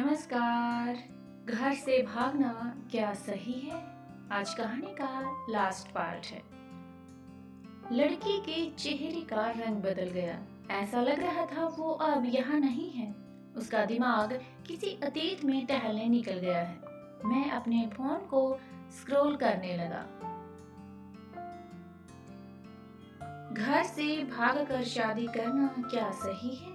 नमस्कार। घर से भागना क्या सही है? आज कहानी का लास्ट पार्ट है। लड़की के चेहरे का रंग बदल गया। ऐसा लग रहा था वो अब यहाँ नहीं है। उसका दिमाग किसी अतीत में टहलने निकल गया है। मैं अपने फोन को स्क्रॉल करने लगा। घर से भागकर शादी करना क्या सही है?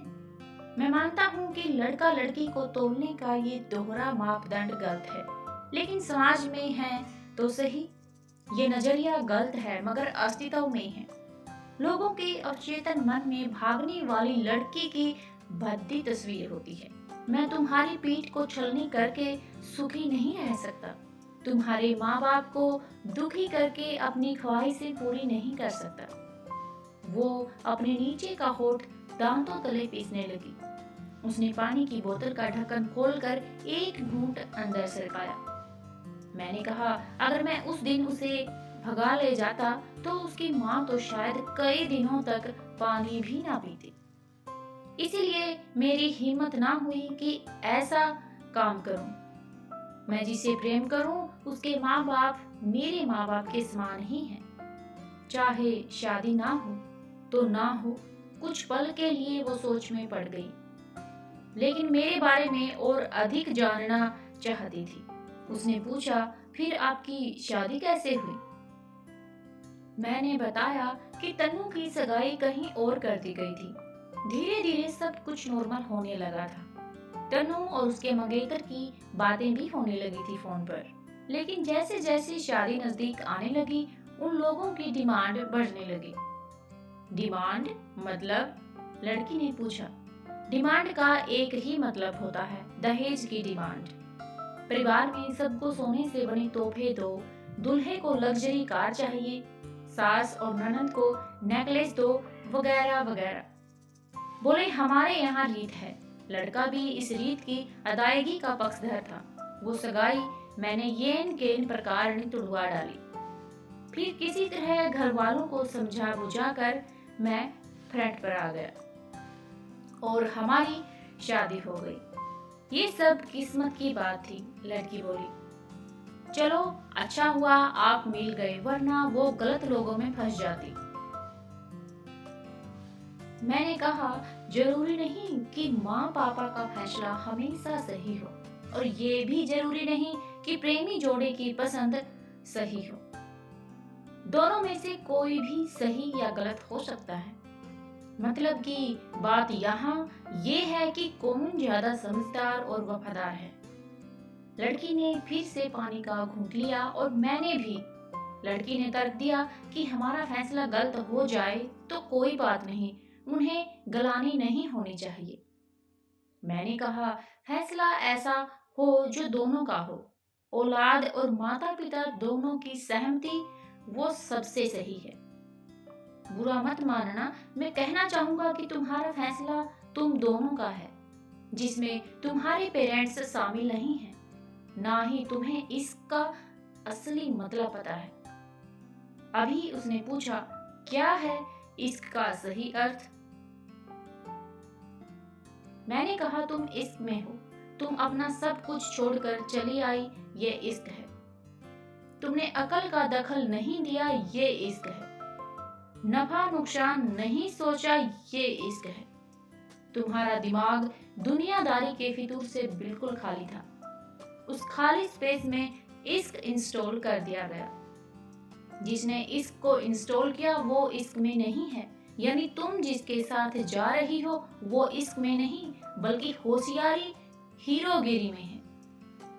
मैं मानता हूँ कि लड़का लड़की को तोड़ने का ये दोहरा मापदंड गलत है, लेकिन समाज में है तो सही। ये नजरिया गलत है मगर अस्तित्व में है। लोगों के अवचेतन मन में भागने वाली लड़की की भद्दी तस्वीर होती है। मैं तुम्हारी पीठ को छलनी करके सुखी नहीं रह सकता। तुम्हारे माँ बाप को दुखी करके अपनी ख्वाहिशें पूरी नहीं कर सकता। वो अपने नीचे का होठ दांतों तले पीसने लगी। उसने पानी की बोतल का ढक्कन खोलकर एक घूंट अंदर सरकाया। मैंने कहा, अगर मैं उस दिन उसे भगा ले जाता तो उसकी माँ तो शायद कई दिनों तक पानी भी ना पीती। इसीलिए मेरी हिम्मत ना हुई कि ऐसा काम करूं। मैं जिसे प्रेम करूं उसके माँ बाप मेरे माँ बाप के समान ही हैं। चाहे शादी ना हो तो ना हो। कुछ पल के लिए वो सोच में पड़ गई, लेकिन मेरे बारे में और अधिक जानना चाहती थी। उसने पूछा, फिर आपकी शादी कैसे हुई? मैंने बताया कि तन्नू की सगाई कहीं और कर दी गई थी। धीरे धीरे सब कुछ नॉर्मल होने लगा था। तन्नू और उसके मंगेतर की बातें भी होने लगी थी फोन पर। लेकिन जैसे जैसे शादी नजदीक आने लगी, उन लोगों की डिमांड बढ़ने लगी। डिमांड मतलब? लड़की ने पूछा। डिमांड का एक ही मतलब होता है, दहेज की डिमांड। परिवार में सबको सोने से बने तोहफे दो, दूल्हे को लग्जरी कार चाहिए, सास और ननद को नेकलेस दो, वगैरह वगैरह। बोले, हमारे यहाँ रीत है। लड़का भी इस रीत की अदायगी का पक्षधर था। वो सगाई मैंने येन केन प्रकार ने तुड़वा डाली। फिर किसी तरह घर वालों को समझा बुझा कर मैं फ्रंट पर आ गया और हमारी शादी हो गई। ये सब किस्मत की बात थी, लड़की बोली। चलो अच्छा हुआ आप मिल गए, वरना वो गलत लोगों में फंस जाती। मैंने कहा, जरूरी नहीं कि माँ पापा का फैसला हमेशा सही हो, और ये भी जरूरी नहीं कि प्रेमी जोड़े की पसंद सही हो। दोनों में से कोई भी सही या गलत हो सकता है। मतलब की बात यहाँ ये है कि कौन ज्यादा समझदार और वफादार है। लड़की ने फिर से पानी का घूंट लिया और मैंने भी। लड़की ने तर्क दिया कि हमारा फैसला गलत हो जाए तो कोई बात नहीं, उन्हें गलानी नहीं होनी चाहिए। मैंने कहा, फैसला ऐसा हो जो दोनों का हो। औलाद और माता पिता दोनों की सहमति वो सबसे सही है। बुरा मत मानना, मैं कहना चाहूंगा कि तुम्हारा फैसला तुम दोनों का है, जिसमें तुम्हारे पेरेंट्स शामिल नहीं हैं। ना ही तुम्हें इसका असली मतलब पता है। अभी उसने पूछा, क्या है इसका सही अर्थ? मैंने कहा, तुम इश्क में हो। तुम अपना सब कुछ छोड़कर चली आई, ये इश्क है। तुमने अकल का दखल नहीं दिया, ये इश्क है। नफा नुकसान नहीं सोचा, ये इश्क है। तुम्हारा दिमाग दुनियादारी के फितूर से बिल्कुल खाली था। उस खाली स्पेस में इश्क इंस्टॉल कर दिया गया। जिसने इश्क को इंस्टॉल किया वो इश्क में नहीं है। यानी तुम जिसके साथ जा रही हो वो इश्क में नहीं, बल्कि होशियारी हीरोगिरी में है।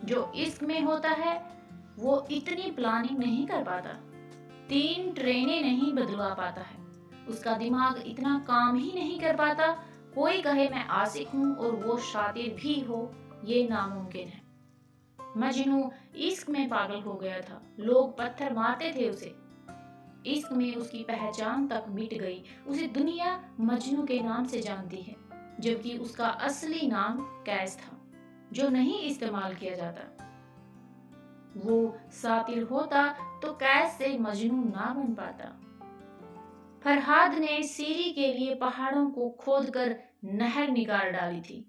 जो इश्क में होता है वो इतनी प्लानिंग नहीं कर पाता, 3 ट्रेनें नहीं बदलवा पाता है, उसका दिमाग इतना काम ही नहीं कर पाता। कोई कहे मैं आशिक हूँ और वो शातिर भी हो, ये नामुमकिन है। मजनू इश्क में पागल हो गया था। लोग पत्थर मारते थे उसे। इश्क में उसकी पहचान तक मिट गई। उसे दुनिया मजनू के नाम से जानती है, जबकि उसका असली नाम कैस था, जो नहीं इस्तेमाल किया जाता। वो सातिर होता तो कैस से मजनू ना बन पाता। फरहाद ने सीरी के लिए पहाड़ों को खोदकर नहर निकाल डाली थी,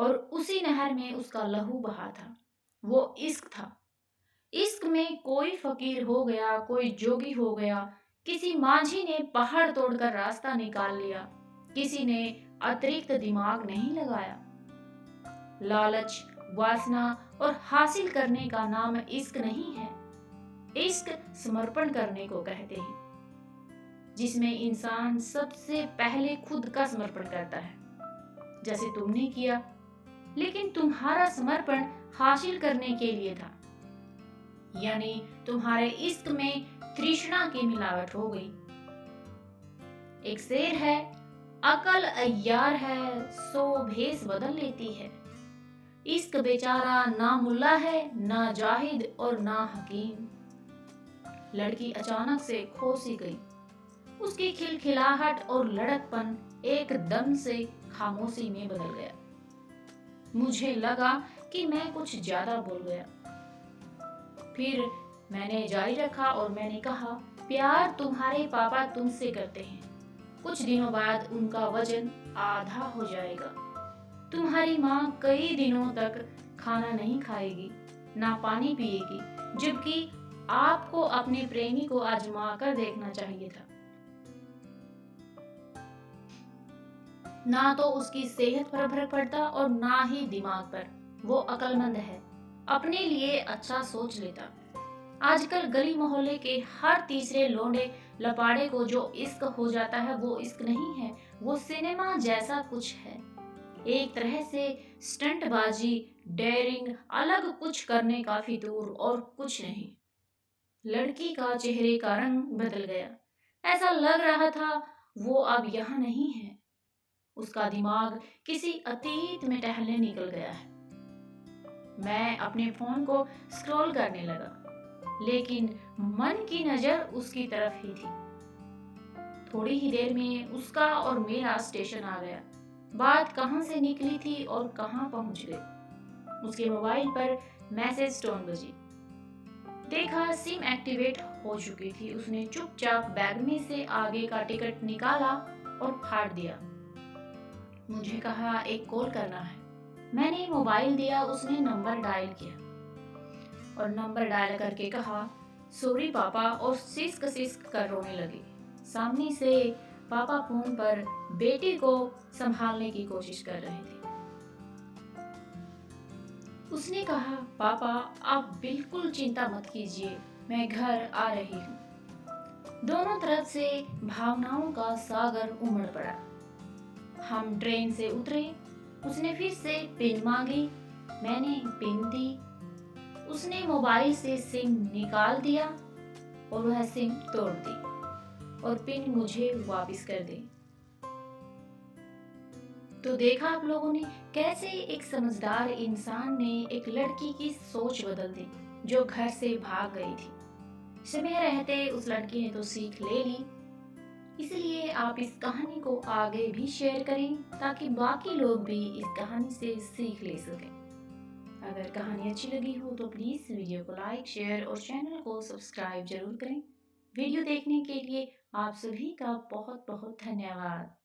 और उसी नहर में उसका लहू बहा था। वो इश्क था। इश्क में कोई फकीर हो गया, कोई जोगी हो गया, किसी माझी ने पहाड़ तोड़कर रास्ता निकाल लिया, किसी ने अतिरिक्त दिमाग नहीं लगाया। लालच, वासना और हासिल करने का नाम इश्क नहीं है। इश्क समर्पण करने को कहते हैं, जिसमें इंसान सबसे पहले खुद का समर्पण करता है, जैसे तुमने किया। लेकिन तुम्हारा समर्पण हासिल करने के लिए था, यानी तुम्हारे इश्क में तृष्णा की मिलावट हो गई। एक शेर है, अकल अय्यार है, सो भेस बदल लेती है। इश्क बेचारा ना मुल्ला है, ना जाहिद और ना हकीम। लड़की अचानक से खो सी गई। उसकी खिलखिलाहट और लड़कपन एकदम से खामोशी में बदल गया। मुझे लगा कि मैं कुछ ज्यादा बोल गया। फिर मैंने जारी रखा और मैंने कहा, प्यार तुम्हारे पापा तुमसे करते हैं। कुछ दिनों बाद उनका वजन आधा हो जाएगा। तुम्हारी माँ कई दिनों तक खाना नहीं खाएगी, ना पानी पिएगी, जबकि आपको अपने प्रेमी को आजमा कर देखना चाहिए था। ना तो उसकी सेहत पर फर्क पड़ता और ना ही दिमाग पर। वो अक्लमंद है, अपने लिए अच्छा सोच लेता। आजकल गली मोहल्ले के हर तीसरे लोंडे लपाड़े को जो इश्क हो जाता है, वो इश्क नहीं है, वो सिनेमा जैसा कुछ है। एक तरह से स्टंटबाजी, डेयरिंग, अलग कुछ करने का फितूर और कुछ नहीं। लड़की का चेहरे का रंग बदल गया। ऐसा लग रहा था वो अब यहाँ नहीं है। उसका दिमाग किसी अतीत में टहलने निकल गया है। मैं अपने फोन को स्क्रॉल करने लगा, लेकिन मन की नजर उसकी तरफ ही थी। थोड़ी ही देर में उसका और मेरा स्टेशन आ गया। बात कहाँ से निकली थी और कहाँ पहुंच गई। उसके मोबाइल पर मैसेज टोन बजी। देखा सिम एक्टिवेट हो चुकी थी। उसने चुपचाप बैग में से आगे का टिकट निकाला और फाड़ दिया। मुझे कहा, एक कॉल करना है। मैंने मोबाइल दिया। उसने नंबर डायल किया और नंबर डायल करके कहा, सॉरी पापा, और सिस्क सिस्क कर रोने लगी। सामने से पापा फोन पर बेटी को संभालने की कोशिश कर रहे थे। उसने कहा, पापा आप बिल्कुल चिंता मत कीजिए, मैं घर आ रही हूँ। दोनों तरफ से भावनाओं का सागर उमड़ पड़ा। हम ट्रेन से उतरे। उसने फिर से पिन मांगी। मैंने पिन दी। उसने मोबाइल से सिम निकाल दिया और वह सिम तोड़ दी और पिन मुझे वापस कर दी। तो देखा आप लोगों ने कैसे एक समझदार इंसान ने एक लड़की की सोच बदल दी, जो घर से भाग गई थी। समय रहते उस लड़की ने तो सीख ले ली। इसलिए आप इस कहानी को आगे भी शेयर करें, ताकि बाकी लोग भी इस कहानी से सीख ले सकें। अगर कहानी अच्छी लगी हो तो प्लीज़ वीडियो को लाइक, शेयर और चैनल को सब्सक्राइब जरूर करें। वीडियो देखने के लिए आप सभी का बहुत बहुत धन्यवाद।